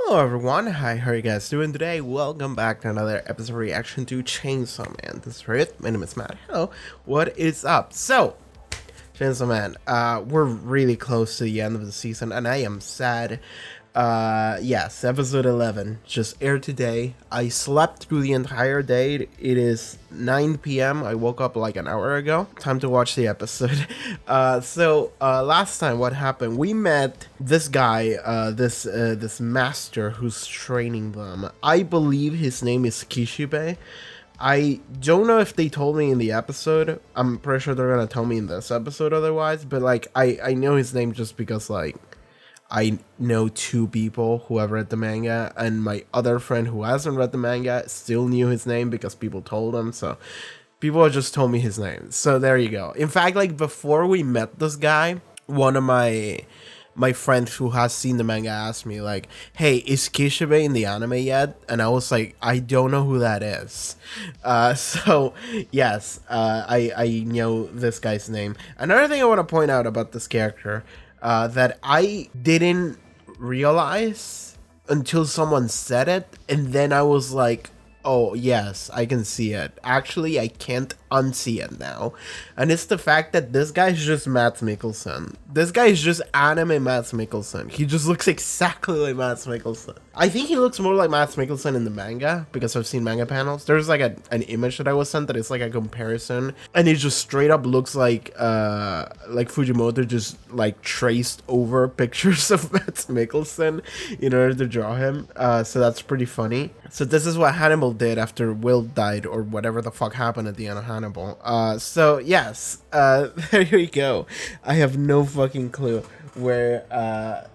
Hello everyone, hi, how are you guys doing today? Welcome back to another episode reaction to Chainsaw Man. This is Riot, my name is Matt. Hello, what is up? So, Chainsaw Man, we're really close to the end of the season and I am sad. Yes, episode 11 just aired today. I slept through the entire day. It is 9 p.m. I woke up like an hour ago. Time to watch the episode. Last time what happened? We met this guy, this master who's training them. I believe his name is Kishibe. I don't know if they told me in the episode. I'm pretty sure they're gonna tell me in this episode otherwise, but like I know his name just because like I know two people who have read the manga, and my other friend who hasn't read the manga still knew his name because people told him. So people just told me his name. So there you go. In fact, like before we met this guy, one of my friends who has seen the manga asked me like, "Hey, is Kishibe in the anime yet?" And I was like, "I don't know who that is." So yes, I know this guy's name. Another thing I want to point out about this character. That I didn't realize until someone said it, and then I was like, oh yes, I can see it. Actually, I can't unsee it now. And it's the fact that this guy's just Mads Mikkelsen. This guy is just anime Mads Mikkelsen. He just looks exactly like Mads Mikkelsen. I think he looks more like Mads Mikkelsen in the manga because I've seen manga panels. There's like an image that I was sent that is like a comparison, and it just straight up looks like Fujimoto just like traced over pictures of Mads Mikkelsen in order to draw him. So that's pretty funny. So this is what Hannibal did after Will died, or whatever the fuck happened at the end of Hannibal. So yes, there you go. I have no fucking clue where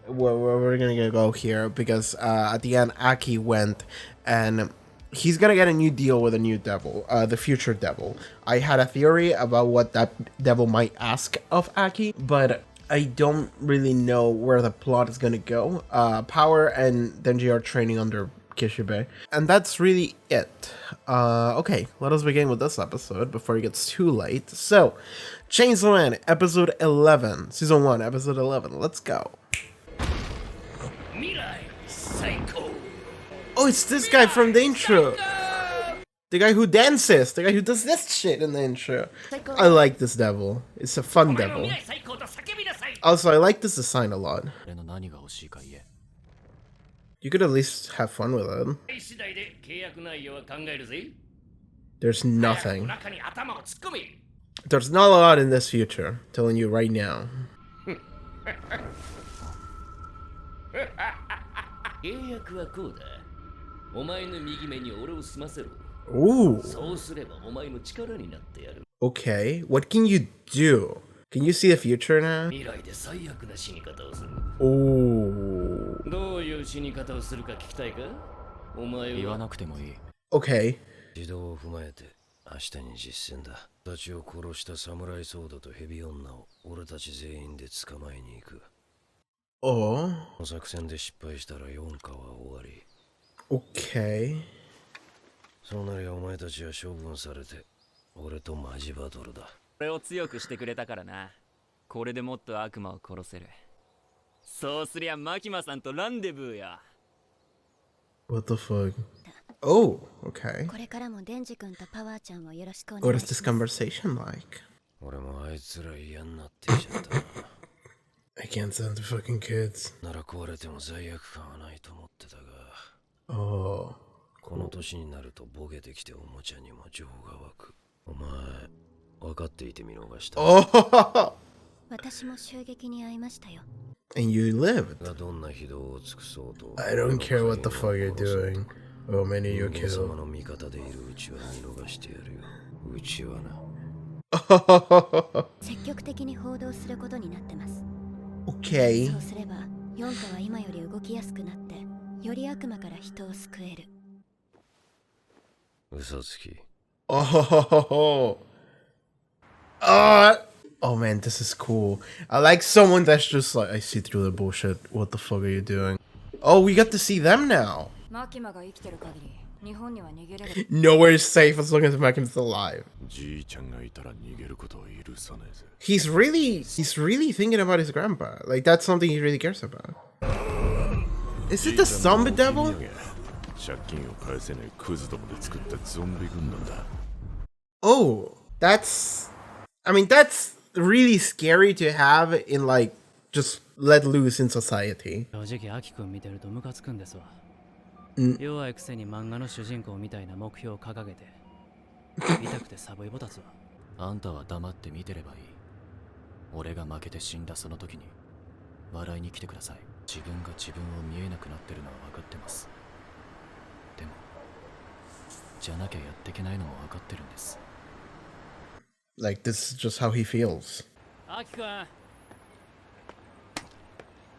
we're gonna go here, because at the end Aki went and he's gonna get a new deal with a new devil, the future devil. I had a theory about what that devil might ask of Aki, but I don't really know where the plot is gonna go. Power and Denji are training under Kishibe, and that's really it. Okay, let us begin with this episode before it gets too late. So, Chainsaw Man, episode 11, season 1, episode 11. Let's go. MIRAI, SAIKO. Oh, it's this guy from the intro. The guy who dances, the guy who does this shit in the intro. I like this devil. It's a fun devil. Also, I like this design a lot. You could at least have fun with it. There's nothing. There's not a lot in this future, I'm telling you right now. Ooh. Okay, what can you do? Can you see the future now? Ooh. Okay. 明日に実戦だ。たちを殺した侍ソードとヘビ女を俺たち全員で捕まえに行く。Oh. この作戦で失敗したら4課は終わり。Okay. そうなりゃお前たちは処分されて俺とマジバトルだ。俺を強くしてくれたからな。これでもっと悪魔を殺せる。そうすりゃマキマさんとランデブーや。What the fuck? Oh, okay. これからもデンジ君とパワーちゃんをよろしくお願い What し is ます。 this conversation like? 俺もあいつら嫌になってきちゃったな。I can't stand the fucking kids. なら壊れても罪悪感はないと思ってたが。Oh. この年になるとボケてきておもちゃにも情が湧く。お前、分かっていて見逃した。Oh! 私も襲撃に遭いましたよ。And you lived. がどんな非道を尽くそうと。I don't care what the fuck you're doing. Oh, many you 人間様 kill. の味方でいるうちは見逃してやるよ。うちはな。積極的に報道することになってます。Okay. そうすれば、ヨンタは今より動きやすくなって、より悪魔から人を救える。嘘つき。Oh. Oh man, this is cool. I like someone that's just like, I see through the bullshit. What the fuck are you doing? Oh, we got to see them now. Nowhere is safe as long as Makima's alive. He's really thinking about his grandpa. Like, that's something he really cares about. Is it the zombie devil? 借金を返せないクズどもで作ったゾンビ軍団だ。 Oh, that's really scary to have in like just let loose in society. 正直アキ君見てるとムカつくんですわ。弱いくせに漫画の主人公みたいな目標を掲げて痛くてサブイボ立つわ。あんたは黙って見てればいい。俺が負けて死んだその時に笑いに来てください。自分が自分を見えなくなってるのは分かってます。でもじゃなきゃやっていけないのも分かってるんです。 Like this is just how he feels. アキ君、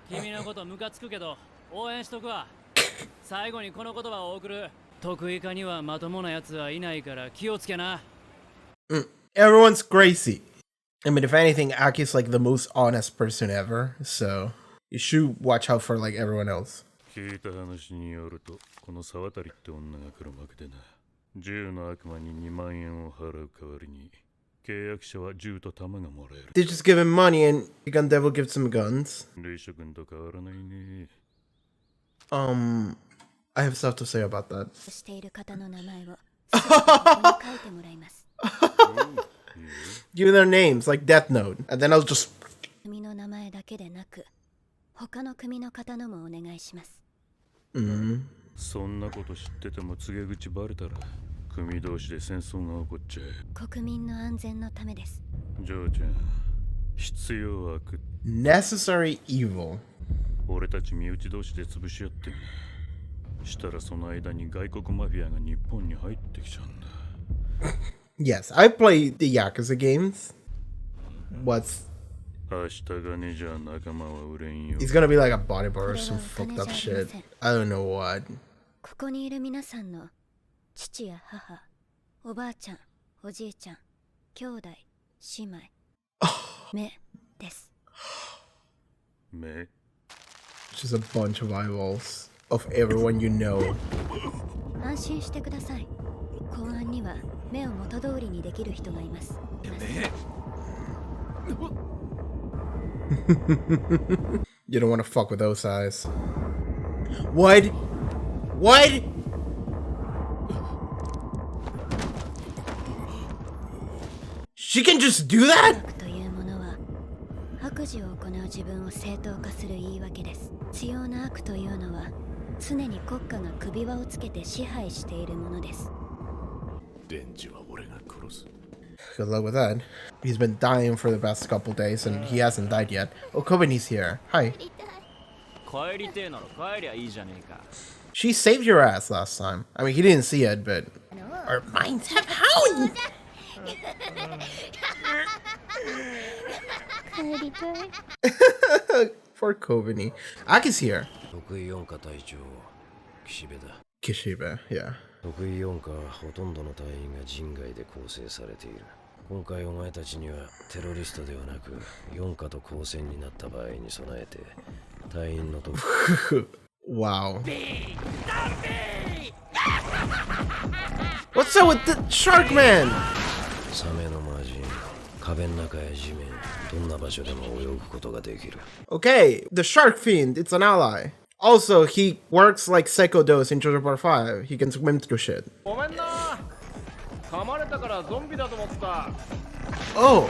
君のことムカつくけど応援しとくわ。最後にこの言葉を送る。得意科にはまともなやつはいないから気をつけな。Everyone's crazy. I mean, if anything, Aki's like the most honest person ever, so you should watch out for like everyone else. 聞いた話によると、この沢渡って女が来るわけでな。銃の悪魔に2万円を払う代わりに、契約者は銃と弾がもらえる。They just give him money and the gun devil gives him guns. 霊諸君と変わらないね。I have stuff to say about that. している方の名前をここに書いてもらいます。 Give me their names, like Death Note, and then I'll just. 組の名前だけでなく、他の組の方のもお願いします。そんなこと知ってても告げ口バレたら、組同士で戦争が起こっちゃう。国民の安全のためです。ジョーちゃん、必要悪。Necessary evil. 俺たち身内同士で潰し合ってんだ。したらその間に外国マフィアが日本に入ってきちゃうんだ。Yes, I play the Yakuza games. What's. 明日がねじゃ仲間は売れんよ。 He's gonna be like a bodybuilder or some fucked up shit. I don't know what. ここにいる皆さんの父や母、おばあちゃん、おじいちゃん、兄弟、姉妹、目です。目 Just a bunch of eyeballs of everyone you know. 安心してください。公安には目を元通りにできる人がいます。You don't want to fuck with those eyes. What? What? She can just do that? 悪というものは悪事を行う自分を正当化する言い訳です。強要な悪というのは常に国家が首輪をつけて支配しているものです。デンジは俺が殺す。 Good luck with that. He's been dying for the past couple days and he hasn't died yet. Oh, Kobani's here. Hi. 帰りてえなら帰りゃいいじゃねえか。 She saved your ass last time. I mean, he didn't see it, but our minds have hounds. 帰りたい。Poor Kobani. Aki's here. 得意4課隊長岸辺だ。 Kishibe, yeah. 得意4課はほとんどの隊員が人外で構成されている。今回お前たちにはテロリストではなく4課と交戦になった場合に備えて隊員のとWow. What's up with the Shark Man? サメの魔人、壁の中や地面、どんな場所でも泳ぐことができる。 Okay, the Shark Fiend, it's an ally. Also, he works like SAIKO does in JoJo Part 5. He can swim through shit. ごめんな。噛まれたからゾンビだと思った。Oh,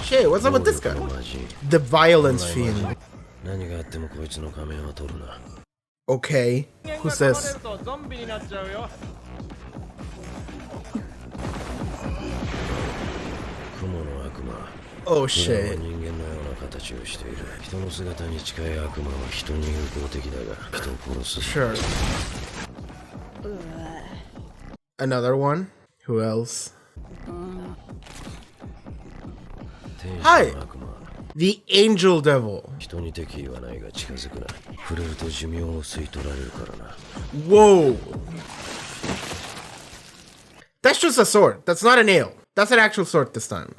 shit, what's up with this guy? 魔人、 The Violence Fiend. 何があってもこいつの仮面は取るな。 Okay, who's 噛まれ this? るとゾンビになっちゃうよ。雲の悪魔。 Oh 普段は shit. 人間のような形をしている。人の姿に近い悪魔は人に友好的だが人を殺す。 Sure. Another one? Who else? 天はい使の悪魔。 The Angel Devil. 人に敵意はないが近づくな。触れると寿命を吸い取られるからな。 Whoa. That's just a sword. That's not a nail. That's an actual sword this time.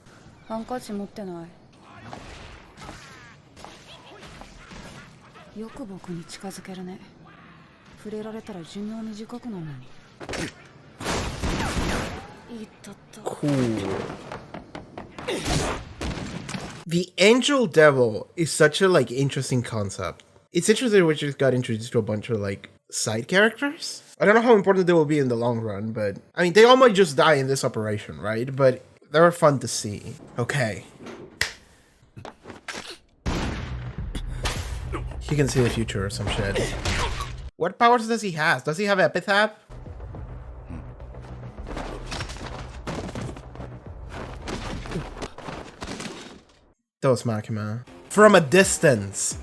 ハンカチ持ってない。よく僕に近づけるね。触れられたら寿命短くなるのに。いったった。 Cool. The Angel Devil is such a like interesting concept. It's interesting we just got introduced to a bunch of like side characters. I don't know how important they will be in the long run, but I mean, they all might just die in this operation, right? But they were fun to see. Okay. He can see the future or some shit. What powers does he have? Does he have epitaph? That was Makima. From a distance.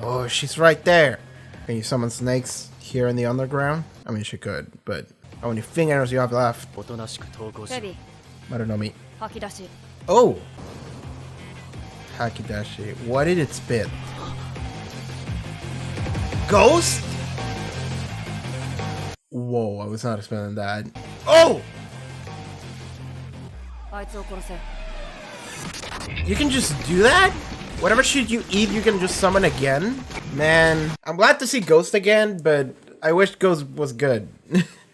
Oh, she's right there. Can you summon snakes here in the underground? I mean, she could, but how many fingers you have left? おとなしく投稿しレディ Marunomi. 吐き出し Oh! Hakidashi. What did it spit? Ghost? Whoa, I was not expecting that. Oh! あいつを殺せ You can just do that? Whatever shit you eat, you can just summon again? Man, I'm glad to see Ghost again, but I wish Ghost was good.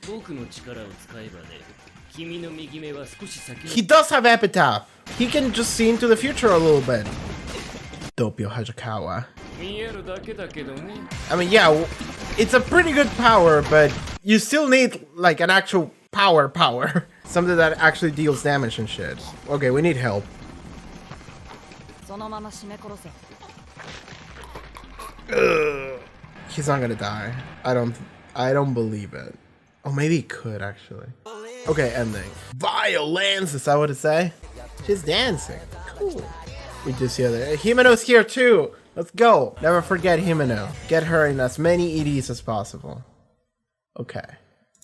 僕の力を使えばね、君の右目は少し先に He does have epitaph. He can just see into the future a little bit. Doppio Hajikawa. 見えるだけだけどね。I mean, yeah, it's a pretty good power, but you still need like an actual power. Something that actually deals damage and shit. Okay, we need help. そのまま絞め殺せ He's not gonna die. I don't believe it. Oh, maybe he could actually. Okay, ending. Violence, is that what it say? She's dancing. Cool. We just see her. Himeno's here too. Let's go. Never forget Himeno. Get her in as many EDs as possible. Okay.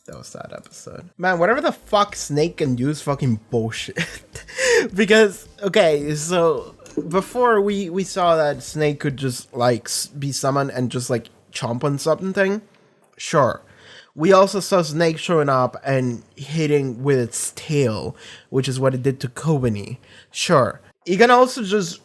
That was that episode. Man, whatever the fuck Snake can do is fucking bullshit. Because, okay, so before we saw that Snake could just like be summoned and just like chomp on something. Sure. We also saw Snake showing up and hitting with its tail, which is what it did to Kobani. Sure. It can also just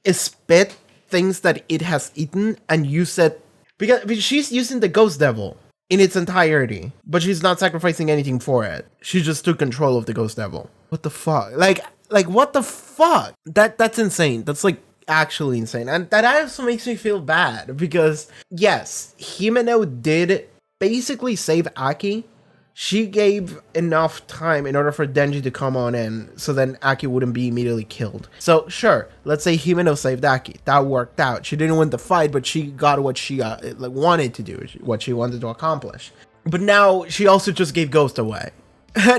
spit things that it has eaten and use it because she's using the Ghost Devil in its entirety, but she's not sacrificing anything for it. She just took control of the Ghost Devil. What the fuck? Like what the fuck? That's insane. That's like actually insane. And that also makes me feel bad because yes, Himeno did basically save Aki. She gave enough time in order for Denji to come on in so then Aki wouldn't be immediately killed. So sure, let's say Himeno saved Aki. That worked out. She didn't win the fight, but she got what she wanted to do, what she wanted to accomplish. But now she also just gave Ghost away.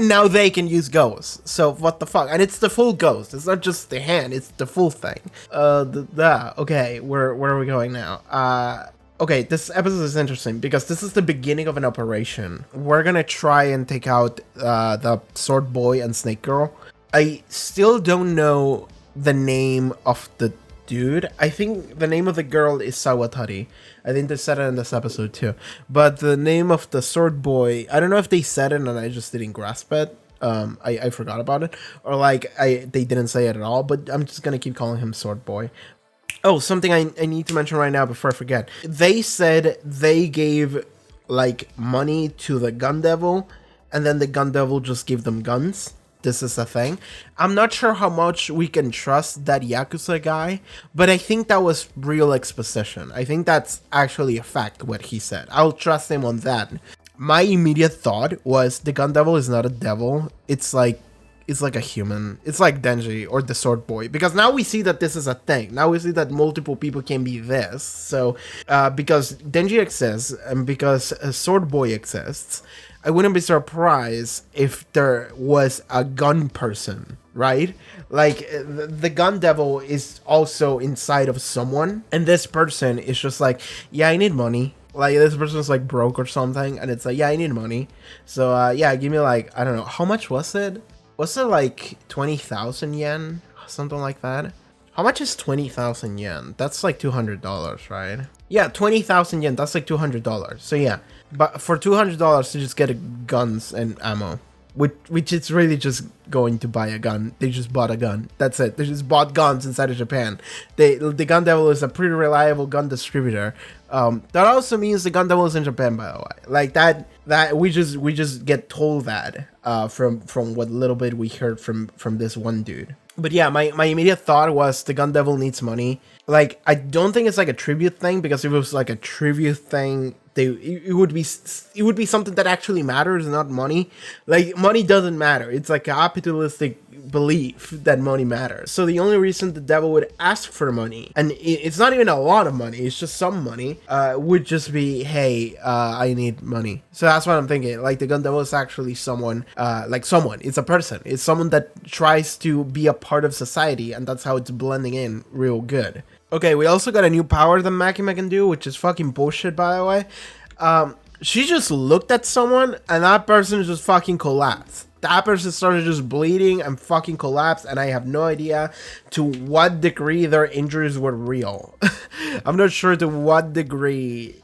Now they can use Ghost. So what the fuck? And it's the full Ghost. It's not just the hand, it's the full thing. Okay, where are we going now? Okay, this episode is interesting because this is the beginning of an operation. We're gonna try and take out the Sword Boy and Snake Girl. I still don't know the name of the dude. I think the name of the girl is Sawatari. I think they said it in this episode too. But the name of the Sword Boy, I don't know if they said it and I just didn't grasp it. I forgot about it. Or like, they didn't say it at all, but I'm just gonna keep calling him Sword Boy. Oh, something I need to mention right now before I forget. They said they gave, like, money to the Gun Devil, and then the Gun Devil just gave them guns. This is a thing. I'm not sure how much we can trust that Yakuza guy, but I think that was real exposition. I think that's actually a fact, what he said. I'll trust him on that. My immediate thought was the Gun Devil is not a devil. It's like a human. It's like Denji or the Sword Boy, because now we see that this is a thing. Now we see that multiple people can be this. So because Denji exists and because Sword Boy exists, I wouldn't be surprised if there was a gun person, right? Like the Gun Devil is also inside of someone, and this person is just like, yeah, I need money. Like this person's like broke or something, and it's like, yeah, I need money. So yeah, give me like, I don't know, how much was it? Was it like 20,000 yen? Something like that? How much is 20,000 yen? That's like $200, right? Yeah, 20,000 yen, that's like $200. So yeah, but for $200 to just get guns and ammo, which is really just going to buy a gun. They just bought a gun. That's it. They just bought guns inside of Japan. The Gun Devil is a pretty reliable gun distributor. That also means the Gun Devil is in Japan, by the way. Like that we just get told that from what little bit we heard from this one dude. But yeah, my immediate thought was the gun devil needs money. Like, I don't think it's like a tribute thing, because if it was like a tribute thing, it would be something that actually matters, not money. Like, money doesn't matter. It's like a capitalistic belief that money matters. So the only reason the devil would ask for money, and it's not even a lot of money, it's just some money, would just be, hey, I need money. So that's what I'm thinking. Like, the gun devil is actually someone, it's a person. It's someone that tries to be a part of society, and that's how it's blending in real good. Okay, we also got a new power that Makima can do, which is fucking bullshit, by the way. She just looked at someone, and that person just fucking collapsed. That person started just bleeding and fucking collapsed, and I have no idea to what degree their injuries were real. I'm not sure to what degree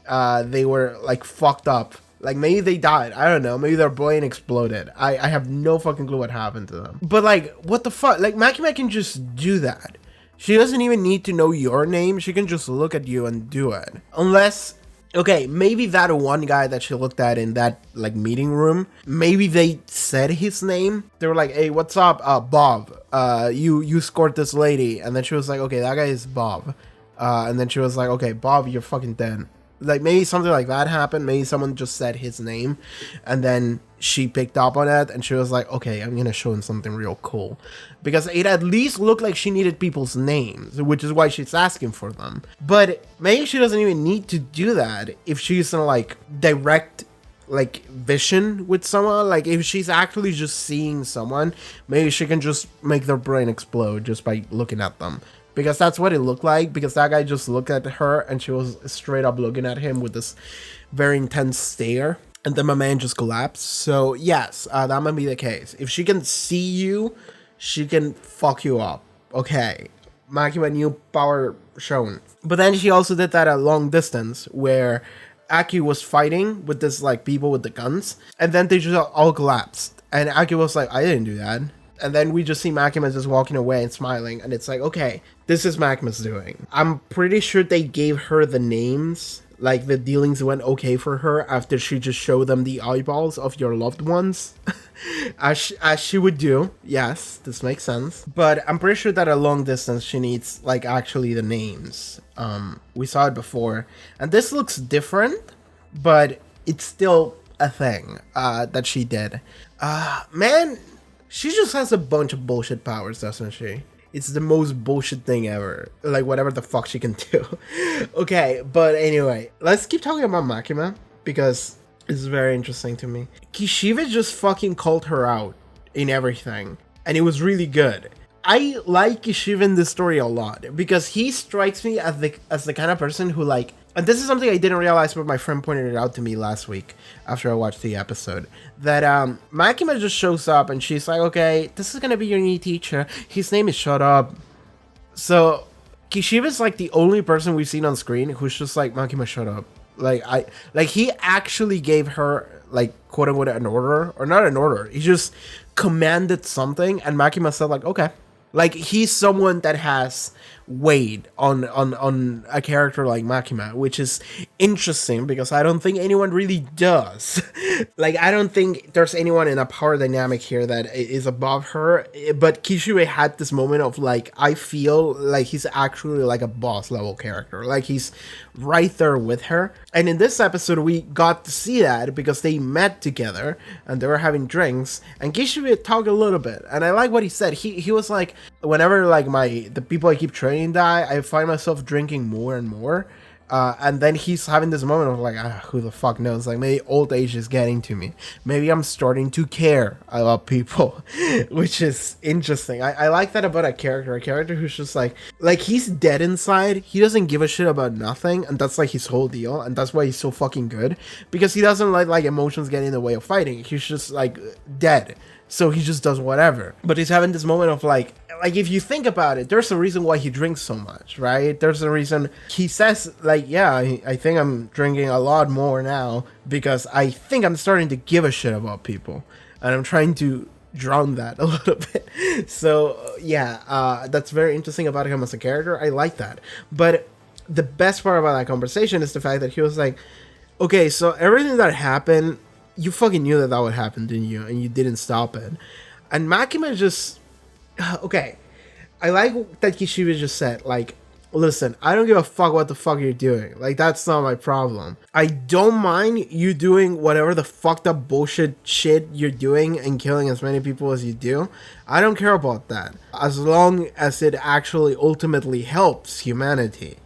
they were, like, fucked up. Like, maybe they died. I don't know. Maybe their brain exploded. I have no fucking clue what happened to them. But, like, what the fuck? Like, Makima can just do that. She doesn't even need to know your name. She can just look at you and do it. Unless, okay, maybe that one guy that she looked at in that, like, meeting room, maybe they said his name. They were like, hey, what's up? Bob. You scored this lady. And then she was like, okay, that guy is Bob. And then she was like, okay, Bob, you're fucking dead. Like, maybe something like that happened. Maybe someone just said his name, and then she picked up on it, and she was like, okay, I'm gonna show him something real cool. Because it at least looked like she needed people's names, which is why she's asking for them. But maybe she doesn't even need to do that if she's in, like, direct, like, vision with someone. Like, if she's actually just seeing someone, maybe she can just make their brain explode just by looking at them. Because that's what it looked like, because that guy just looked at her and she was straight up looking at him with this very intense stare. And then my man just collapsed. So yes, that might be the case. If she can see you, she can fuck you up. Okay, Makima, new power shown. But then she also did that at long distance, where Aki was fighting with this, like, people with the guns. And then they just all collapsed. And Aki was like, I didn't do that. And then we just see Makima just walking away and smiling. And it's like, okay, this is Makima's doing. I'm pretty sure they gave her the names. Like, the dealings went okay for her after she just showed them the eyeballs of your loved ones. as she would do. Yes, this makes sense. But I'm pretty sure that at long distance, she needs, like, actually the names. We saw it before. And this looks different, but it's still a thing that she did. Man, she just has a bunch of bullshit powers, doesn't she? It's the most bullshit thing ever. Like, whatever the fuck she can do. Okay, but anyway, let's keep talking about Makima, because it's very interesting to me. Kishibe just fucking called her out in everything, and it was really good. I like Kishibe in this story a lot, because he strikes me as the kind of person who, like, and this is something I didn't realize, but my friend pointed it out to me last week after I watched the episode, that Makima just shows up and she's like, okay, this is gonna be your new teacher. His name is Shut Up. So Kishibe is, like, the only person we've seen on screen who's just like, Makima, shut up. Like he actually gave her, like, quote unquote, an order, or not an order. He just commanded something, and Makima said, like, okay. Like, he's someone that has weight on a character like Makima, which is interesting because I don't think anyone really does. Like, I don't think there's anyone in a power dynamic here that is above her, but Kishibe had this moment of, like, I feel like he's actually, like, a boss level character. Like, he's right there with her. And in this episode, we got to see that because they met together and they were having drinks, and Kishibe talked a little bit, and I like what he said. He was like, whenever, like, the people I keep training die, I find myself drinking more and more. And then he's having this moment of, like, who the fuck knows? Like, maybe old age is getting to me. Maybe I'm starting to care about people, which is interesting. I like that about a character who's just like he's dead inside. He doesn't give a shit about nothing, and that's, like, his whole deal, and that's why he's so fucking good, because he doesn't like emotions getting in the way of fighting. He's just, like, dead. So he just does whatever. But he's having this moment of, like, if you think about it, there's a reason why he drinks so much, right? There's a reason he says, like, yeah, I think I'm drinking a lot more now because I think I'm starting to give a shit about people. And I'm trying to drown that a little bit. So, yeah, that's very interesting about him as a character. I like that. But the best part about that conversation is the fact that he was like, okay, so everything that happened, you fucking knew that would happen, didn't you? And you didn't stop it. And Makima just... Okay, I like that Kishibe just said, like, listen, I don't give a fuck what the fuck you're doing. Like, that's not my problem. I don't mind you doing whatever the fucked up bullshit shit you're doing and killing as many people as you do. I don't care about that. As long as it actually ultimately helps humanity.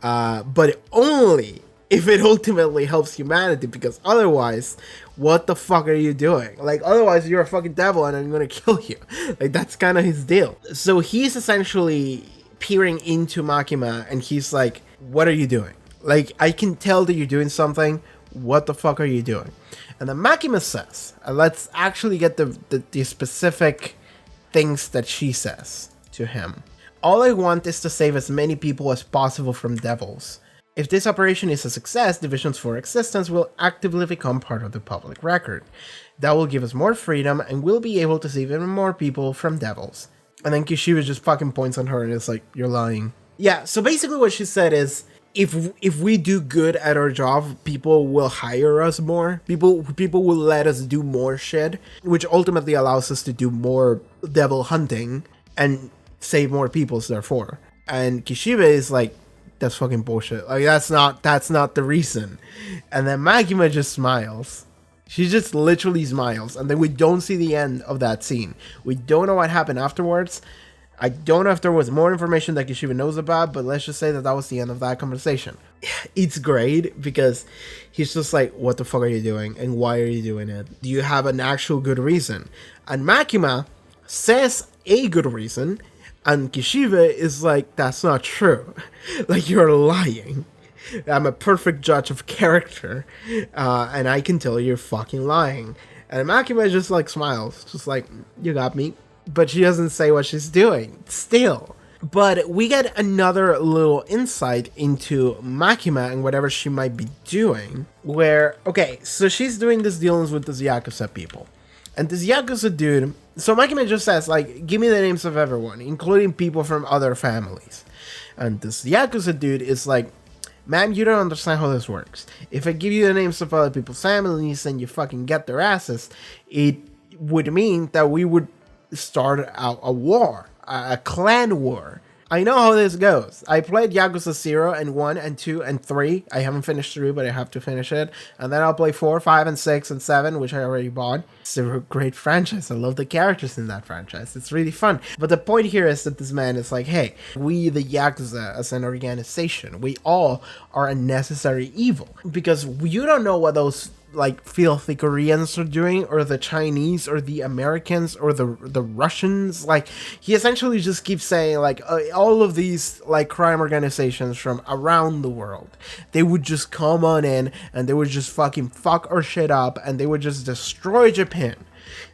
But only if it ultimately helps humanity, because otherwise, what the fuck are you doing? Like, otherwise you're a fucking devil and I'm gonna kill you. Like, that's kind of his deal. So he's essentially peering into Makima and he's like, what are you doing? Like, I can tell that you're doing something. What the fuck are you doing? And then Makima says, let's actually get the specific things that she says to him. All I want is to save as many people as possible from devils. If this operation is a success, Divisions for Existence will actively become part of the public record. That will give us more freedom and we'll be able to save even more people from devils. And then Kishibe just fucking points on her and is like, you're lying. Yeah, so basically what she said is, if we do good at our job, people will hire us more. People will let us do more shit, which ultimately allows us to do more devil hunting and save more people, therefore. And Kishibe is like, that's fucking bullshit. Like, that's not the reason. And then Makima just smiles. She just literally smiles, and then we don't see the end of that scene. We don't know what happened afterwards. I don't know if there was more information that Kishibe knows about, but let's just say that was the end of that conversation. It's great because he's just like, what the fuck are you doing? And why are you doing it? Do you have an actual good reason? And Makima says a good reason, and Kishibe is like, that's not true. Like, you're lying. I'm a perfect judge of character, and I can tell you're fucking lying. And Makima just like smiles, just like, you got me. But she doesn't say what she's doing, still. But we get another little insight into Makima and whatever she might be doing, where, okay, so she's doing this dealings with this Yakuza people. And this Yakuza dude, so Makima just says, like, give me the names of everyone, including people from other families. And this Yakuza dude is like, ma'am, you don't understand how this works. If I give you the names of other people's families and you fucking get their asses, it would mean that we would start a war, a clan war. I know how this goes. I played Yakuza 0 and 1 and 2 and 3. I haven't finished 3, but I have to finish it. And then I'll play 4, 5, and 6, and 7, which I already bought. It's a great franchise. I love the characters in that franchise. It's really fun. But the point here is that this man is like, hey, we the Yakuza as an organization, we all are a necessary evil. Because you don't know what those like filthy Koreans are doing, or the Chinese, or the Americans, or the Russians. Like, he essentially just keeps saying, like, all of these like crime organizations from around the world, they would just come on in and they would just fucking fuck our shit up and they would just destroy Japan.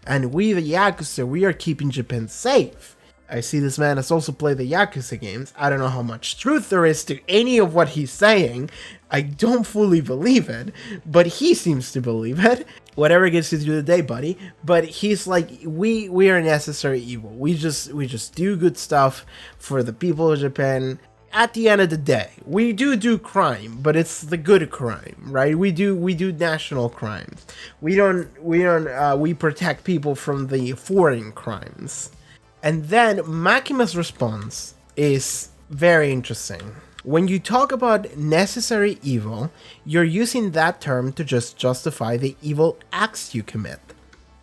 And we the Yakuza, we are keeping Japan safe. I see this man has also played the Yakuza games. I don't know how much truth there is to any of what he's saying. I don't fully believe it, but he seems to believe it. Whatever gets you through the day, buddy. But he's like, we are necessary evil. We just do good stuff for the people of Japan. At the end of the day, we do crime, but it's the good crime, right? We do national crimes. We protect people from the foreign crimes. And then Makima's response is very interesting. When you talk about necessary evil, you're using that term to just justify the evil acts you commit.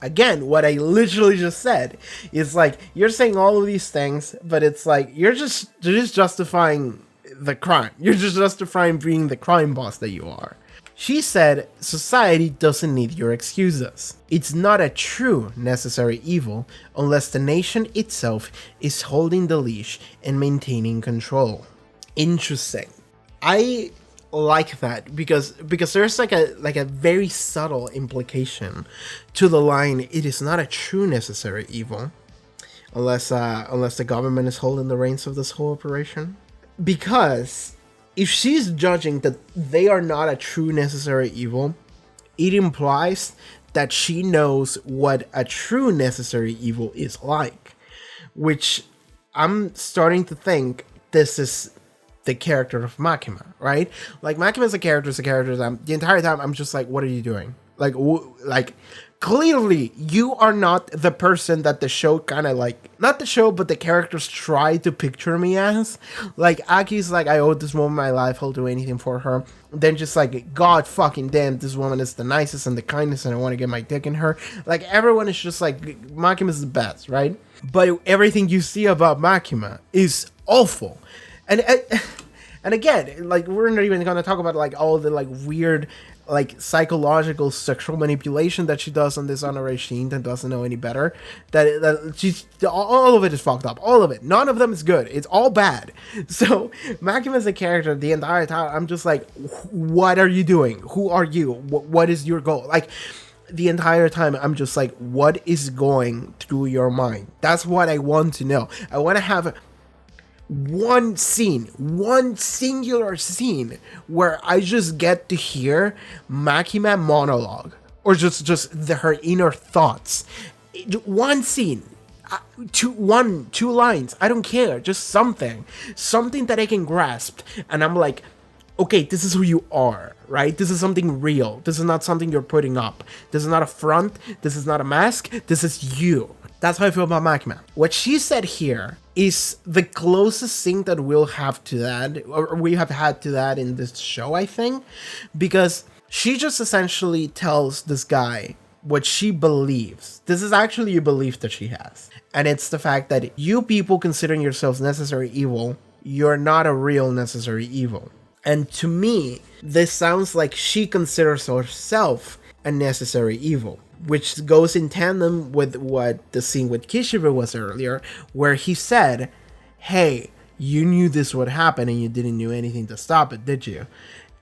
Again, what I literally just said is like, you're saying all of these things, but it's like, you're just justifying the crime. You're just justifying being the crime boss that you are. She said, society doesn't need your excuses. It's not a true necessary evil unless the nation itself is holding the leash and maintaining control. Interesting. I like that because there's like a very subtle implication to the line, it is not a true necessary evil unless the government is holding the reins of this whole operation. Because if she's judging that they are not a true necessary evil, it implies that she knows what a true necessary evil is like. Which I'm starting to think this is the character of Makima, right? Like, Makima is a character, the entire time I'm just like, what are you doing? Like clearly you are not the person that the show kind of like, not the show, but the characters try to picture me as. Like, Aki's like, I owe this woman my life, I'll do anything for her. Then just like, God fucking damn, this woman is the nicest and the kindest and I want to get my dick in her. Like, everyone is just like, Makima is the best, right? But everything you see about Makima is awful. And again, like, we're not even going to talk about like all the like weird like psychological sexual manipulation that she does on this honorary Sheen that doesn't know any better. That she's, all of it is fucked up. All of it. None of them is good. It's all bad. So Makima is a character the entire time. I'm just like, what are you doing? Who are you? What is your goal? Like, the entire time I'm just like, what is going through your mind? That's what I want to know. I want to have one singular scene where I just get to hear Makima monologue or just her inner thoughts. One scene, two lines, I don't care, just something that I can grasp, and I'm like, okay, this is who you are, right? This is something real. This is not something you're putting up. This is not a front. This is not a mask. This is you. That's how I feel about Makima. What she said here is the closest thing that we'll have to that, or we have had to that in this show, I think, because she just essentially tells this guy what she believes. This is actually a belief that she has. And it's the fact that you people considering yourselves necessary evil, you're not a real necessary evil. And to me, this sounds like she considers herself a necessary evil, which goes in tandem with what the scene with Kishibe was earlier, where he said, hey, you knew this would happen and you didn't do anything to stop it, did you?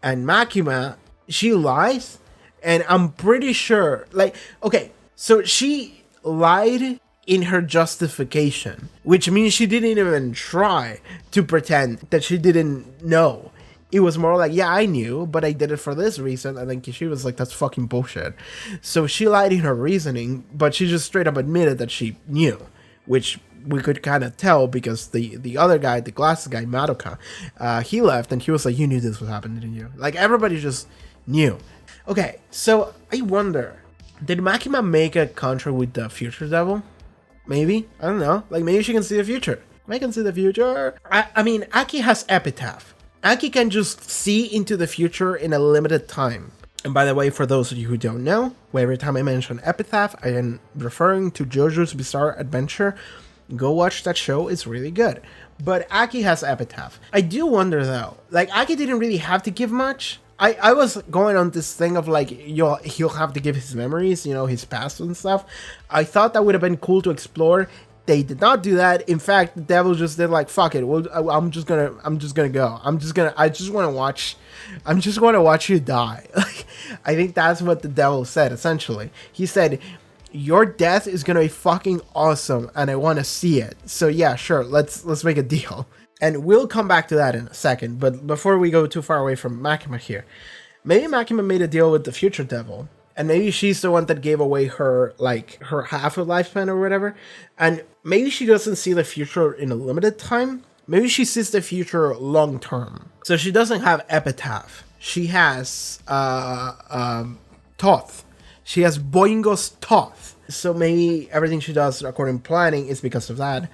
And Makima, she lies, and I'm pretty sure, like, okay, so she lied in her justification, which means she didn't even try to pretend that she didn't know. It was more like, yeah, I knew, but I did it for this reason. And then she was like, that's fucking bullshit. So she lied in her reasoning, but she just straight up admitted that she knew, which we could kind of tell because the other guy, the glasses guy, Madoka, he left and he was like, you knew this was happening, didn't you? Like, everybody just knew. Okay, so I wonder, did Makima make a contract with the Future Devil? Maybe? I don't know. Like, maybe she can see the future. I can see the future. I mean, Aki has Epitaph. Aki can just see into the future in a limited time. And by the way, for those of you who don't know, every time I mention Epitaph, I am referring to JoJo's Bizarre Adventure. Go watch that show, it's really good. But Aki has Epitaph. I do wonder though, like, Aki didn't really have to give much. I was going on this thing of like, he'll have to give his memories, you know, his past and stuff. I thought that would have been cool to explore. They did not do that. In fact, the devil just did like, fuck it. Well, I'm just gonna go. I just want to watch you die. Like, I think that's what the devil said, essentially. He said, your death is gonna be fucking awesome and I want to see it. So yeah, sure. Let's make a deal. And we'll come back to that in a second. But before we go too far away from Makima here, maybe Makima made a deal with the future devil. And maybe she's the one that gave away her, like, her half a lifespan or whatever. And maybe she doesn't see the future in a limited time. Maybe she sees the future long term. So she doesn't have Epitaph. She has Thoth. She has Boingo's Thoth. So maybe everything she does according to planning is because of that.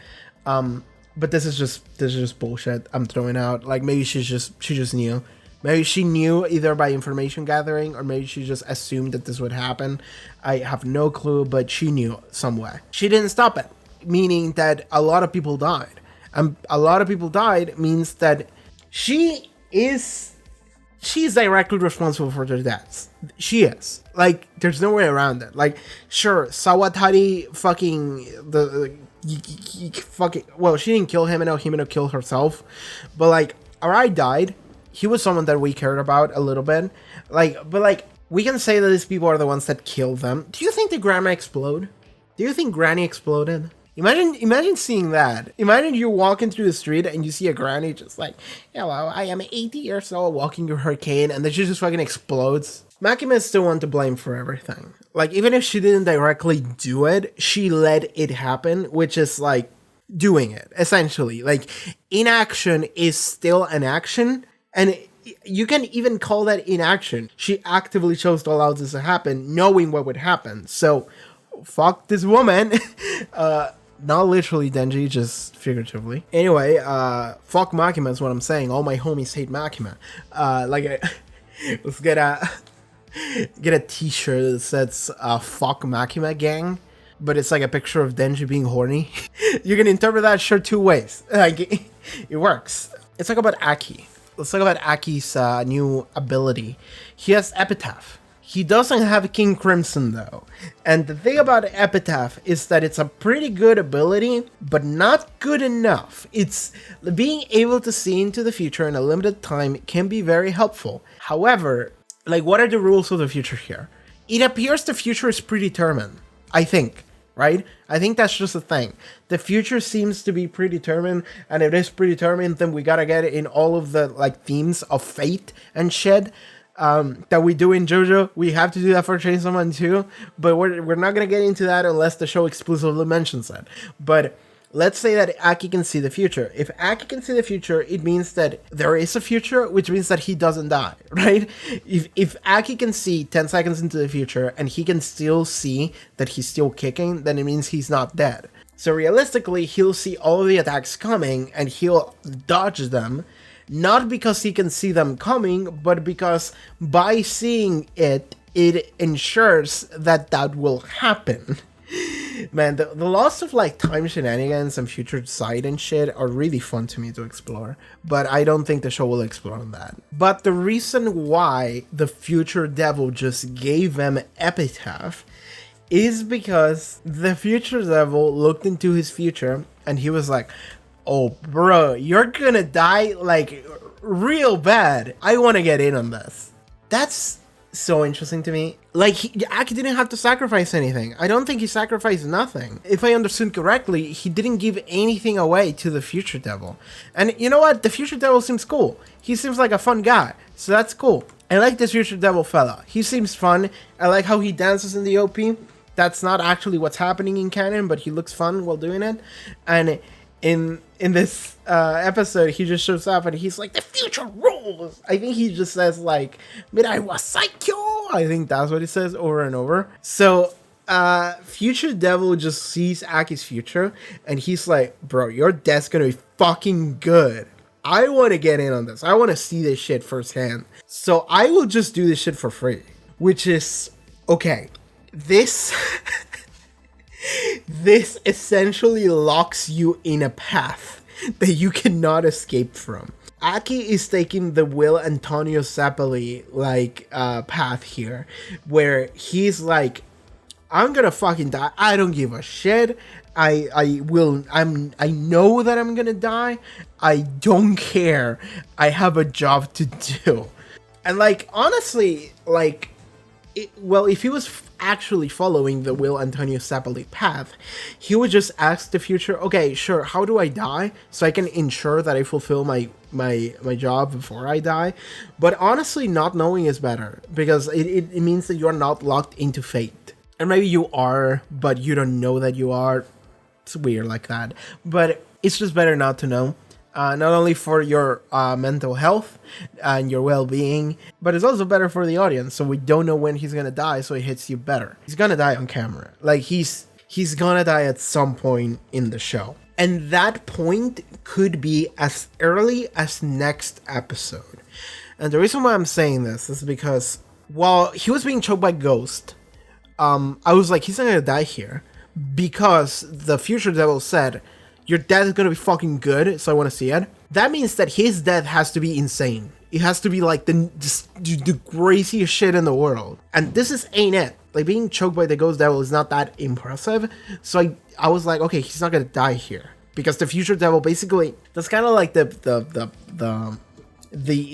But this is just bullshit I'm throwing out. Like, maybe she just knew. Maybe she knew either by information gathering or maybe she just assumed that this would happen. I have no clue, but she knew some way. She didn't stop it, meaning that a lot of people died. And a lot of people died means that she's directly responsible for their deaths. She is. Like, there's no way around it. Like, sure, Sawatari well, she didn't kill Himeno. Himeno killed herself. But, like, Arai died. He was someone that we cared about a little bit. But we can say that these people are the ones that killed them. Do you think the grandma exploded? Do you think Granny exploded? Imagine seeing that. Imagine you're walking through the street and you see a granny just like, hello, I am 80 years old walking through her cane, and then she just fucking explodes. Makima is the one to blame for everything. Like, even if she didn't directly do it, she let it happen, which is like doing it, essentially. Like, inaction is still an action. And you can even call that inaction. She actively chose to allow this to happen, knowing what would happen. So, fuck this woman. Not literally Denji, just figuratively. Anyway, fuck Makima is what I'm saying. All my homies hate Makima. Let's get a t-shirt that says fuck Makima gang, but it's like a picture of Denji being horny. You can interpret that shirt two ways. Like, it works. Let's talk about Aki. Let's talk about Aki's new ability. He has Epitaph. He doesn't have King Crimson though. And the thing about Epitaph is that it's a pretty good ability, but not good enough. It's being able to see into the future in a limited time can be very helpful. However, like, what are the rules of the future here? It appears the future is predetermined, I think, right? I think that's just a thing. The future seems to be predetermined, and if it is predetermined, then we gotta get it in all of the, like, themes of fate and shit. That we do in JoJo. We have to do that for Chainsaw Man too, but we're not gonna get into that unless the show explicitly mentions that. But let's say that Aki can see the future. If Aki can see the future, it means that there is a future, which means that he doesn't die, right? If Aki can see 10 seconds into the future and he can still see that he's still kicking, then it means he's not dead. So realistically, he'll see all of the attacks coming and he'll dodge them. Not because he can see them coming, but because by seeing it, it ensures that that will happen. Man, the lots of, like, time shenanigans and future sight and shit are really fun to me to explore, but I don't think the show will explore on that. But the reason why the future devil just gave them Epitaph is because the future devil looked into his future and he was like, oh, bro, you're gonna die, like, real bad. I want to get in on this. That's so interesting to me. Like, Aki didn't have to sacrifice anything. I don't think he sacrificed nothing. If I understood correctly, he didn't give anything away to the future devil. And you know what? The future devil seems cool. He seems like a fun guy. So that's cool. I like this future devil fella. He seems fun. I like how he dances in the OP. That's not actually what's happening in canon, but he looks fun while doing it. And in this episode, he just shows up and he's like, the future rules. I think he just says, like, MIRAI wa SAIKO. I think that's what he says over and over. So future devil just sees Aki's future and he's like, bro, your death's gonna be fucking good. I want to get in on this. I want to see this shit firsthand. So I will just do this shit for free. Which is, okay, this this essentially locks you in a path that you cannot escape from. Aki is taking the Will Antonio Zappoli, like, path here, where he's like, I'm gonna fucking die. I don't give a shit. I know that I'm gonna die. I don't care. I have a job to do. And, like, honestly, like, if he was actually following the Will Antonio Zappoli path, he would just ask the future, okay, sure, how do I die so I can ensure that I fulfill my job before I die? But honestly, not knowing is better, because it means that you're not locked into fate. And maybe you are, but you don't know that you are. It's weird like that. But it's just better not to know. Not only for your mental health and your well-being, but it's also better for the audience, so we don't know when he's gonna die, so it hits you better. He's gonna die on camera. Like, he's gonna die at some point in the show. And that point could be as early as next episode. And the reason why I'm saying this is because while he was being choked by Ghost, I was like, he's not gonna die here, because the future devil said, your death is gonna be fucking good, so I want to see it. That means that his death has to be insane. It has to be like the craziest shit in the world. And this ain't it. Like, being choked by the ghost devil is not that impressive. So I was like, okay, he's not gonna die here, because the future devil basically, that's kind of like the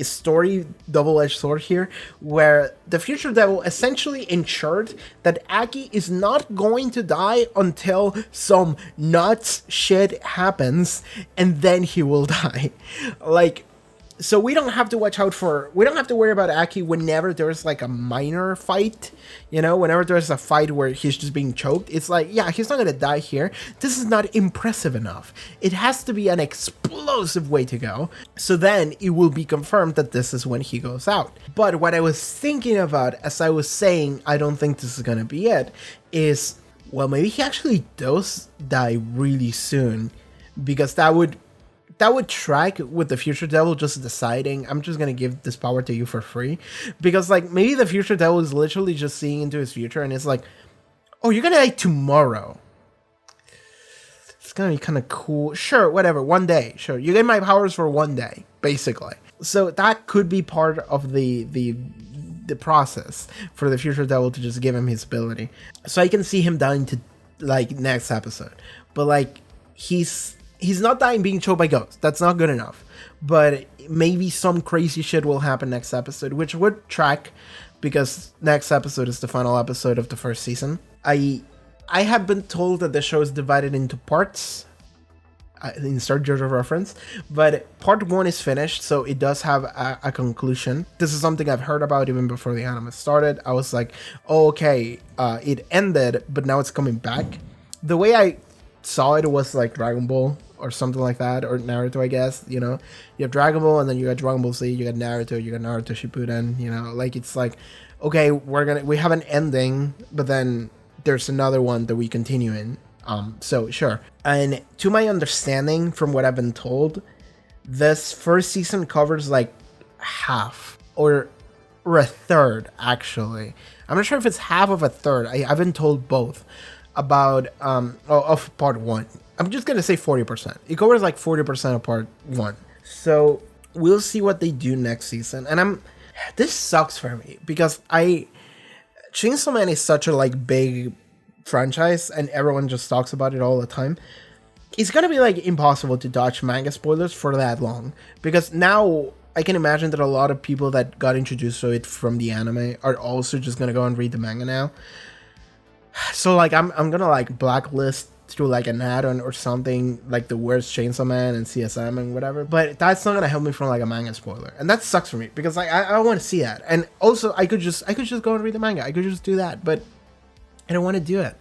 story double-edged sword here, where the future devil essentially ensured that Aki is not going to die until some nuts shit happens, and then he will die. Like, So we don't have to worry about Aki whenever there's like a minor fight, you know, whenever there's a fight where he's just being choked. It's like, yeah, he's not gonna die here. This is not impressive enough. It has to be an explosive way to go. So then it will be confirmed that this is when he goes out. But what I was thinking about, as I was saying, I don't think this is gonna be it, is, well, maybe he actually does die really soon, because that would track with the future devil just deciding, I'm just gonna give this power to you for free. Because like, maybe the future devil is literally just seeing into his future and it's like, oh, you're gonna die tomorrow. It's gonna be kind of cool. Sure, whatever, one day. Sure, you get my powers for one day, basically. So that could be part of the process for the future devil to just give him his ability. So I can see him dying to like next episode. But like, he's not dying being choked by ghosts. That's not good enough. But maybe some crazy shit will happen next episode, which would track, because next episode is the final episode of the first season. I have been told that the show is divided into parts. Insert JoJo reference. But part 1 is finished, so it does have a conclusion. This is something I've heard about even before the anime started. I was like, oh, okay, it ended, but now it's coming back. The way I saw it was like Dragon Ball or something like that, or Naruto, I guess. You know, you have Dragon Ball, and then you got Dragon Ball Z, you got Naruto Shippuden. You know, like, it's like, okay, we have an ending, but then there's another one that we continue in. So sure. And to my understanding, from what I've been told, this first season covers like half or a third, actually. I'm not sure if it's half of a third. I've been told both about of part 1. I'm just gonna say 40%. It covers like 40% of part 1. So we'll see what they do next season. And this sucks for me, because Chainsaw Man is such a like big franchise and everyone just talks about it all the time. It's gonna be like impossible to dodge manga spoilers for that long, because now I can imagine that a lot of people that got introduced to it from the anime are also just gonna go and read the manga now. So like, I'm gonna like blacklist through like an add-on or something, like the worst Chainsaw Man and CSM and whatever, but that's not gonna help me from like a manga spoiler, and that sucks for me, because like I want to see that. And also I could just go and read the manga. I could just do that, but I don't want to do it.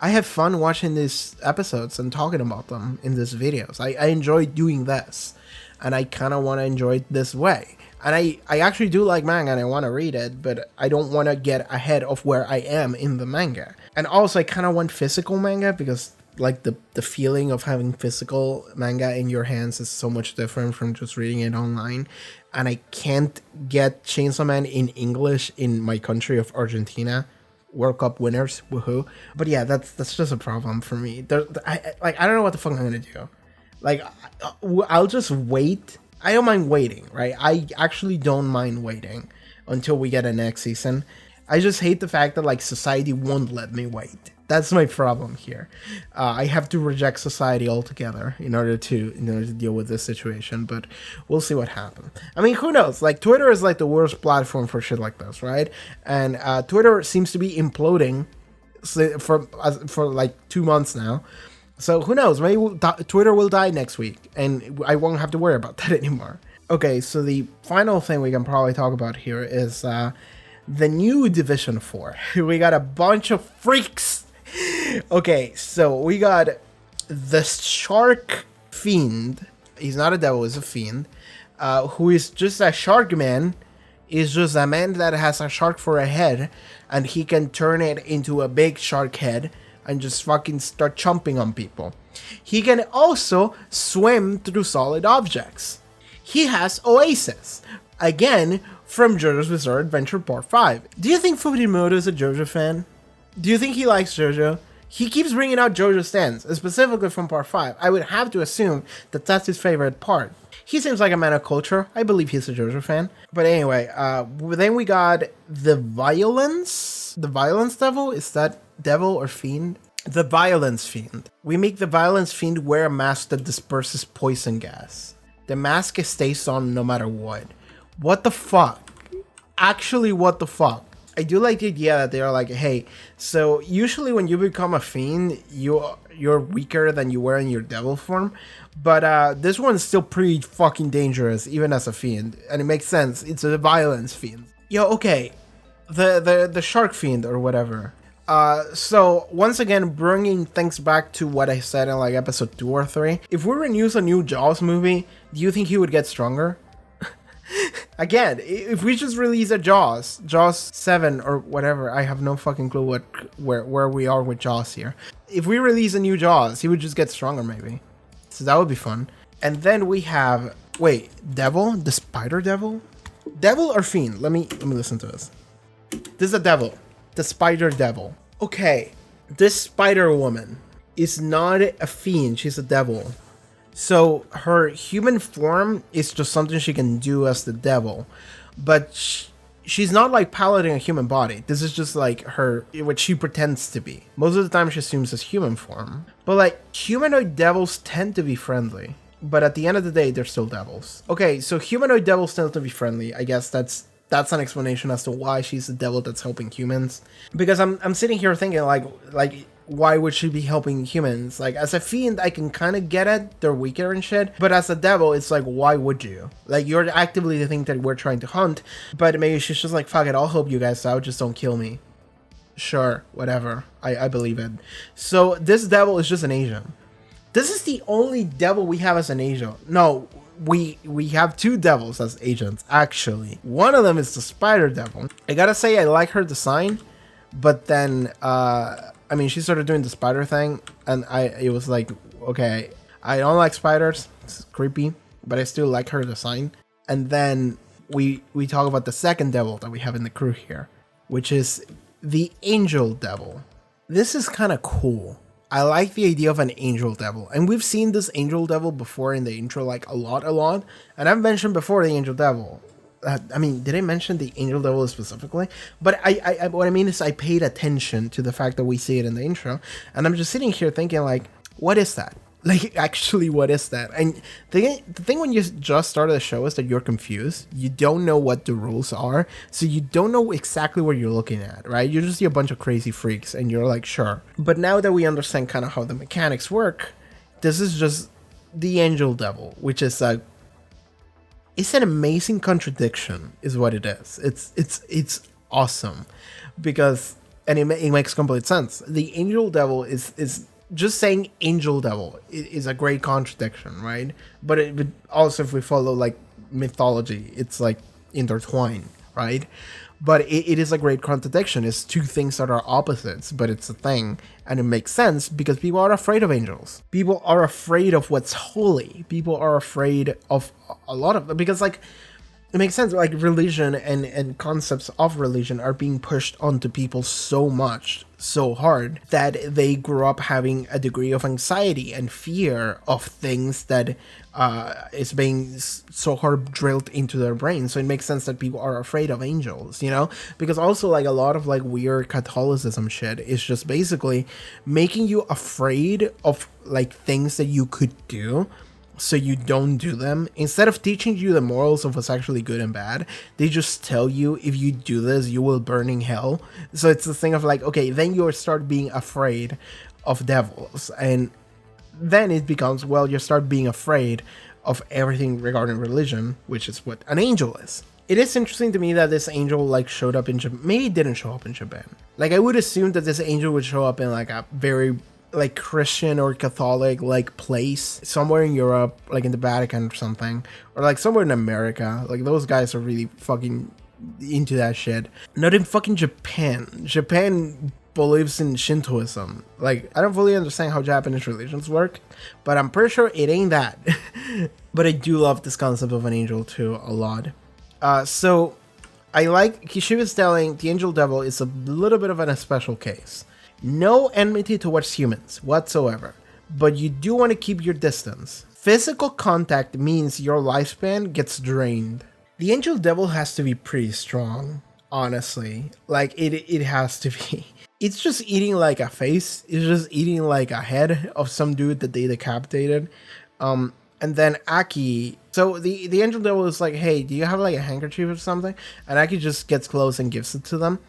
I have fun watching these episodes and talking about them in these videos. I enjoy doing this, and I kind of want to enjoy it this way. And I actually do like manga and I want to read it, but I don't want to get ahead of where I am in the manga. And also I kind of want physical manga, because like the feeling of having physical manga in your hands is so much different from just reading it online. And I can't get Chainsaw Man in English in my country of Argentina. World Cup winners, woohoo. But yeah, that's just a problem for me. I don't know what the fuck I'm gonna do. Like, I'll just wait. I don't mind waiting, right? I actually don't mind waiting until we get a next season. I just hate the fact that like society won't let me wait. That's my problem here. I have to reject society altogether in order to deal with this situation, but we'll see what happens. I mean, who knows? Like, Twitter is like the worst platform for shit like this, right? And Twitter seems to be imploding for like 2 months now. So who knows? Maybe Twitter will die next week, and I won't have to worry about that anymore. Okay, so the final thing we can probably talk about here is the new Division 4. We got a bunch of freaks. Okay, so we got the Shark Fiend. He's not a devil, he's a fiend. Who is just a shark man. Is just a man that has a shark for a head, and he can turn it into a big shark head and just fucking start chomping on people. He can also swim through solid objects. He has Oasis, again from JoJo's Bizarre Adventure Part 5. Do you think Fujimoto is a JoJo fan? Do you think he likes JoJo? He keeps bringing out JoJo stands, specifically from Part 5. I would have to assume that that's his favorite part. He seems like a man of culture. I believe he's a JoJo fan. But anyway, then we got the Violence. The Violence Devil? Is that devil or fiend? The Violence Fiend. We make the Violence Fiend wear a mask that disperses poison gas. The mask stays on no matter what. What the fuck? Actually, what the fuck? I do like the idea that they are like, hey, so usually when you become a fiend, you're weaker than you were in your devil form, but this one's still pretty fucking dangerous even as a fiend, and it makes sense. It's a violence fiend. Yo, okay, the shark fiend or whatever. So once again, bringing things back to what I said in like episode 2 or 3. If we renew a new Jaws movie, do you think he would get stronger? Again, if we just release a Jaws 7 or whatever, I have no fucking clue where we are with Jaws here. If we release a new Jaws, he would just get stronger maybe. So that would be fun. And then we have, wait, Devil? The Spider Devil? Devil or Fiend? Let me listen to this. This is a devil. The Spider Devil. Okay, this Spider Woman is not a fiend, she's a devil. So her human form is just something she can do as the devil, but she's not like piloting a human body. This is just like her, what she pretends to be. Most of the time she assumes as human form, but like humanoid devils tend to be friendly, but at the end of the day they're still devils. Okay, so humanoid devils tend to be friendly. I guess that's an explanation as to why she's the devil that's helping humans. Because I'm sitting here thinking like why would she be helping humans? Like, as a fiend, I can kind of get it, they're weaker and shit, but as a devil, it's like, why would you? Like, you're actively the thing that we're trying to hunt, but maybe she's just like, fuck it, I'll help you guys out, just don't kill me. Sure, whatever, I believe it. So this devil is just an Asian. This is the only devil we have as an Asian. No, we have two devils as agents, actually. One of them is the Spider Devil. I gotta say, I like her design, but then, I mean, she started doing the spider thing, and it was like, okay, I don't like spiders, it's creepy, but I still like her design. And then we talk about the second devil that we have in the crew here, which is the Angel Devil. This is kind of cool. I like the idea of an Angel Devil, and we've seen this Angel Devil before in the intro, like a lot, and I've mentioned before the Angel Devil. I mean, did I mention the Angel Devil specifically? But I what I mean is I paid attention to the fact that we see it in the intro, and I'm just sitting here thinking like, what is that? Like, actually, what is that? And the thing when you just started the show is that you're confused. You don't know what the rules are, so you don't know exactly what you're looking at, right? You just see a bunch of crazy freaks, and you're like, sure. But now that we understand kind of how the mechanics work, this is just the Angel Devil, which is a it's an amazing contradiction, is what it is. It's awesome, because and it makes complete sense. The Angel Devil is just saying Angel Devil is a great contradiction, right? But it also, if we follow like mythology, it's like intertwined, right? But it is a great contradiction. It's two things that are opposites, but it's a thing. And it makes sense because people are afraid of angels. People are afraid of what's holy. People are afraid of a lot of them. Because, like, it makes sense. Like, religion and concepts of religion are being pushed onto people so much, so hard, that they grow up having a degree of anxiety and fear of things that is being so hard drilled into their brains. So it makes sense that people are afraid of angels, you know? Because also, like, a lot of like weird Catholicism shit is just basically making you afraid of like things that you could do, so you don't do them. Instead of teaching you the morals of what's actually good and bad, they just tell you if you do this, you will burn in hell. So it's the thing of like, okay, then you start being afraid of devils, and then it becomes, well, you start being afraid of everything regarding religion, which is what an angel is. It is interesting to me that this angel like showed up in Japan. Maybe it didn't show up in Japan. Like, I would assume that this angel would show up in like a very like Christian or Catholic like place somewhere in Europe, like in the Vatican or something, or like somewhere in America. Like, those guys are really fucking into that shit. Not in fucking Japan. Japan believes in Shintoism. Like, I don't fully understand how Japanese religions work, but I'm pretty sure it ain't that. But I do love this concept of an angel too a lot. So I like, she was telling the Angel Devil is a little bit of a special case. No enmity towards humans whatsoever, but you do want to keep your distance. Physical contact means your lifespan gets drained. The Angel Devil has to be pretty strong, honestly. Like, it has to be. It's just eating like a face. It's just eating like a head of some dude that they decapitated. And then Aki, so the Angel Devil is like, hey, do you have like a handkerchief or something? And Aki just gets close and gives it to them.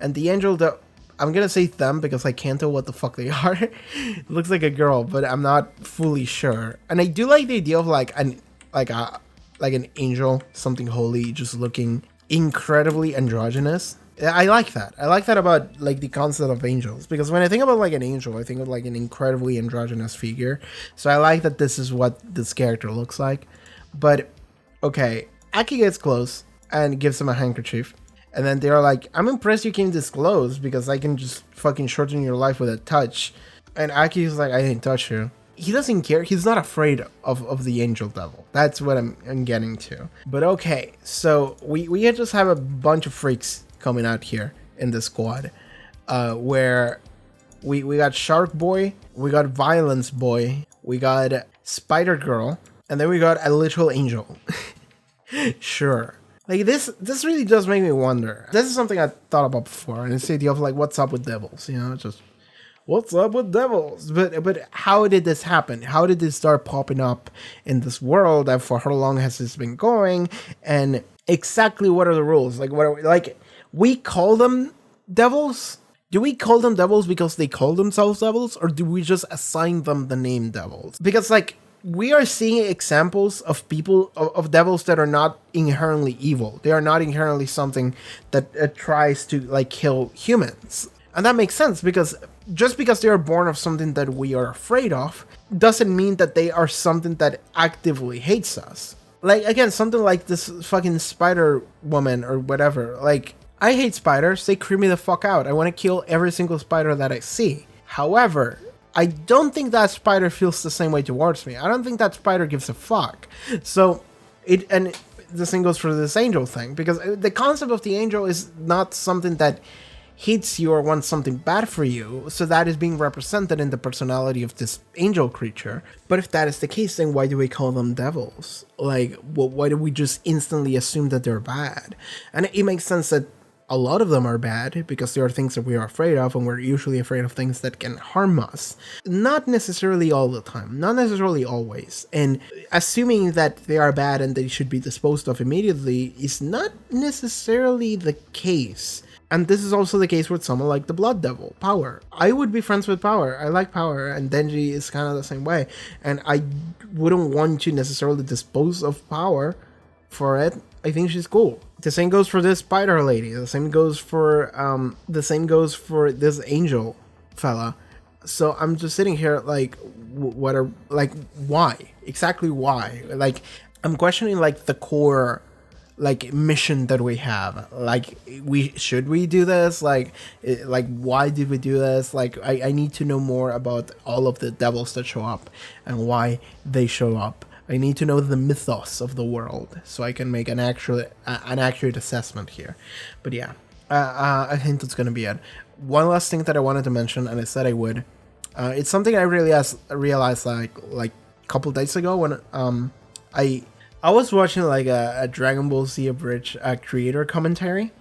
And the angel that I'm gonna say them because I can't tell what the fuck they are. It looks like a girl, but I'm not fully sure. And I do like the idea of like an angel, something holy, just looking incredibly androgynous. I like that. I like that about like the concept of angels, because when I think about like an angel, I think of like an incredibly androgynous figure. So I like that this is what this character looks like. But okay, Aki gets close and gives him a handkerchief. And then they're like, I'm impressed you came this close because I can just fucking shorten your life with a touch. And Aki's like, I didn't touch you. He doesn't care. He's not afraid of the angel devil. That's what I'm getting to. But okay, so we just have a bunch of freaks coming out here in the squad. Where we got Shark Boy, we got Violence Boy, we got Spider Girl, and then we got a literal angel. Sure. Like this really does make me wonder. This is something I thought about before, and it's the idea of like, what's up with devils? You know, just what's up with devils? But how did this happen? How did this start popping up in this world? And for how long has this been going? And exactly what are the rules? Like we call them devils? Do we call them devils because they call themselves devils, or do we just assign them the name devils? Because like, we are seeing examples of people, of devils that are not inherently evil. They are not inherently something that tries to like kill humans. And that makes sense, because just because they are born of something that we are afraid of doesn't mean that they are something that actively hates us. Like, again, something like this fucking spider woman or whatever. Like, I hate spiders. They creep me the fuck out. I want to kill every single spider that I see. However, I don't think that spider feels the same way towards me. I don't think that spider gives a fuck. So, and the same goes for this angel thing, because the concept of the angel is not something that hates you or wants something bad for you, so that is being represented in the personality of this angel creature. But if that is the case, then why do we call them devils? Like, why do we just instantly assume that they're bad? And it makes sense that a lot of them are bad because there are things that we are afraid of, and we're usually afraid of things that can harm us. Not necessarily all the time, not necessarily always. And assuming that they are bad and they should be disposed of immediately is not necessarily the case. And this is also the case with someone like the Blood Devil, Power. I would be friends with Power. I like Power, and Denji is kind of the same way. And I wouldn't want to necessarily dispose of Power for it. I think she's cool. The same goes for this spider lady. The same goes for this angel fella. So I'm just sitting here like, why? Exactly why? Like, I'm questioning like the core like mission that we have. Like, should we do this? Like why did we do this? Like, I need to know more about all of the devils that show up and why they show up. I need to know the mythos of the world so I can make an accurate assessment here. But yeah, I think that's gonna be it. One last thing that I wanted to mention, and I said I would. It's something I realized like a couple days ago when I was watching like a Dragon Ball Z Abridged creator commentary.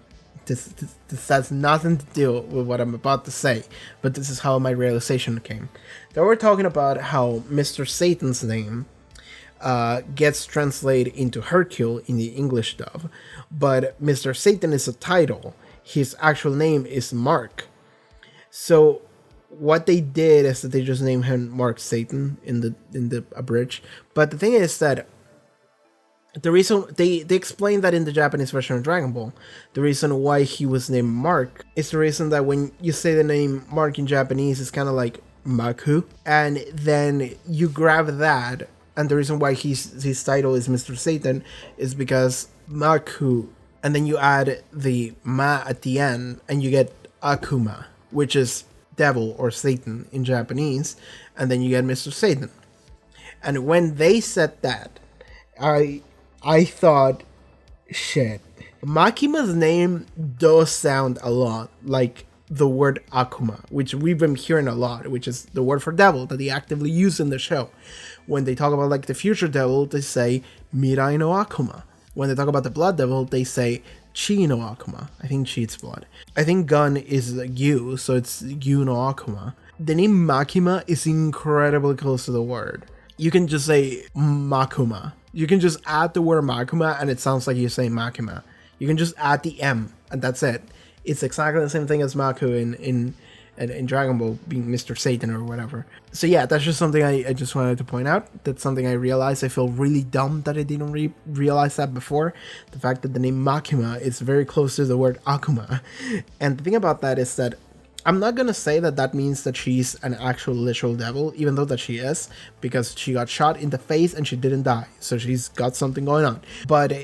This has nothing to do with what I'm about to say, but this is how my realization came. They were talking about how Mr. Satan's name gets translated into Hercule in the English dub, but Mr. Satan is a title. His actual name is Mark. So what they did is that they just named him Mark Satan in the abridged. But the thing is that the reason they explained that in the Japanese version of Dragon Ball, the reason why he was named Mark is the reason that when you say the name Mark in Japanese, it's kind of like Maku, and then you grab that. And the reason why his title is Mr. Satan is because Maku, and then you add the ma at the end, and you get Akuma, which is devil or Satan in Japanese, and then you get Mr. Satan. And when they said that, I thought, shit, Makima's name does sound a lot like the word Akuma, which we've been hearing a lot, which is the word for devil that they actively use in the show. When they talk about like the future devil, they say Mirai no Akuma. When they talk about the blood devil, they say Chi no Akuma. I think Chi is blood. I think Gun is Yu, so it's Yu no Akuma. The name Makima is incredibly close to the word. You can just say Makuma. You can just add the word Makuma and it sounds like you're saying Makima. You can just add the M and that's it. It's exactly the same thing as Maku in Dragon Ball being Mr. Satan or whatever. So yeah, that's just something I just wanted to point out. That's something I realized. I feel really dumb that I didn't realize that before. The fact that the name Makima is very close to the word Akuma. And the thing about that is that I'm not gonna say that that means that she's an actual literal devil, even though that she is, because she got shot in the face and she didn't die, so she's got something going on. But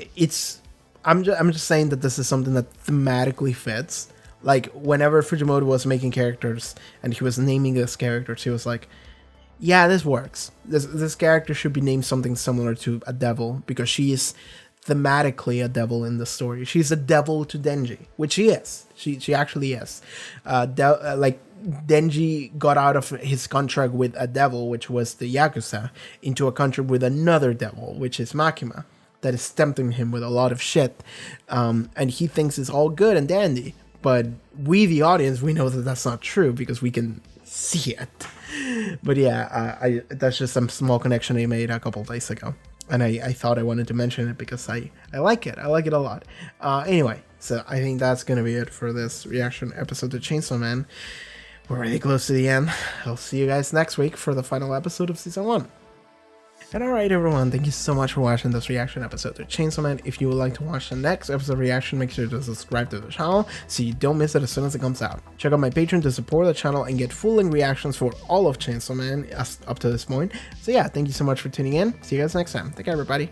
I'm just saying that this is something that thematically fits. Like, whenever Fujimoto was making characters and he was naming this characters, he was like, yeah, this works. This character should be named something similar to a devil, because she is thematically a devil in the story. She's a devil to Denji, which she is. She actually is. Like, Denji got out of his contract with a devil, which was the Yakuza, into a contract with another devil, which is Makima, that is tempting him with a lot of shit. And he thinks it's all good and dandy. But we, the audience, we know that that's not true because we can see it. But yeah, that's just some small connection I made a couple days ago. And I thought I wanted to mention it because I like it. I like it a lot. Anyway, so I think that's going to be it for this reaction episode to Chainsaw Man. We're really close to the end. I'll see you guys next week for the final episode of Season 1. And alright everyone, thank you so much for watching this reaction episode to Chainsaw Man. If you would like to watch the next episode reaction, make sure to subscribe to the channel so you don't miss it as soon as it comes out. Check out my Patreon to support the channel and get full-length reactions for all of Chainsaw Man up to this point. So yeah, thank you so much for tuning in. See you guys next time. Take care everybody.